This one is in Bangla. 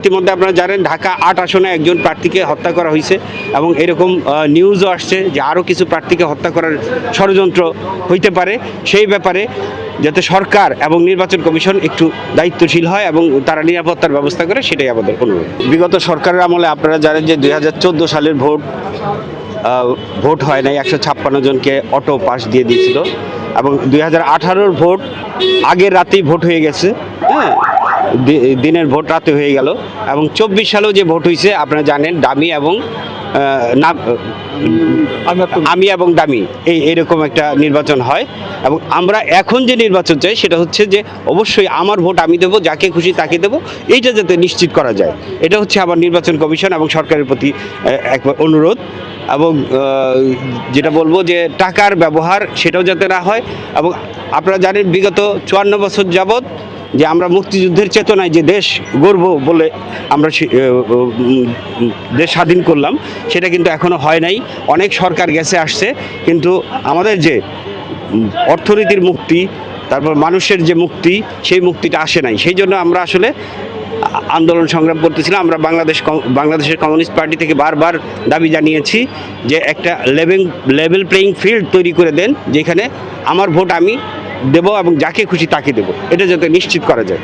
ইতিমধ্যে আপনারা জানেন ঢাকা ৮ আসনে একজন প্রার্থীকে হত্যা করা হয়েছে এবং এরকম নিউজও আসছে যে আরও কিছু প্রার্থীকে হত্যা করার ষড়যন্ত্র হইতে পারে। সেই ব্যাপারে যাতে সরকার এবং নির্বাচন কমিশন একটু দায়িত্বশীল হয় এবং তারা নিরাপত্তার ব্যবস্থা করে, সেটাই আমাদের অনুরোধ। বিগত সরকারের আমলে আপনারা জানেন যে 2014 সালের ভোট হয় নাই, 156 জনকে অটো পাস দিয়ে দিয়েছিল এবং 2018-র ভোট আগের রাতেই ভোট হয়ে গেছে। হ্যাঁ, দিনের ভোট রাতে হয়ে গেল এবং 24 সালেও যে ভোট হয়েছে আপনারা জানেন ডামি এবং আমি এবং ডামি এইরকম একটা নির্বাচন হয়। এবং আমরা এখন যে নির্বাচন চাই সেটা হচ্ছে যে অবশ্যই আমার ভোট আমি দেবো, যাকে খুশি তাকে দেবো, এইটা যাতে নিশ্চিত করা যায়। এটা হচ্ছে আমার নির্বাচন কমিশন এবং সরকারের প্রতি একবার অনুরোধ। এবং যেটা বলবো যে টাকার ব্যবহার সেটাও যাতে না হয়। এবং আপনারা জানেন বিগত 54 বছর যাবৎ যে আমরা মুক্তিযুদ্ধের চেতনায় যে দেশ গর্ব বলে আমরা দেশ স্বাধীন করলাম, সেটা কিন্তু এখনো হয় নাই। অনেক সরকার গেছে আসছে, কিন্তু আমাদের যে অর্থনীতির মুক্তি, তারপর মানুষের যে মুক্তি, সেই মুক্তিটা আসে নাই। সেই জন্য আমরা আসলে আন্দোলন সংগ্রাম করতেছিলাম। আমরা বাংলাদেশের কমিউনিস্ট পার্টি থেকে বারবার দাবি জানিয়েছি যে একটা লেভেল প্লেইং ফিল্ড তৈরি করে দেন, যেখানে আমার ভোট আমি দেব এবং যাকে খুশি তাকে দেব, এটা যাতে নিশ্চিত করা যায়।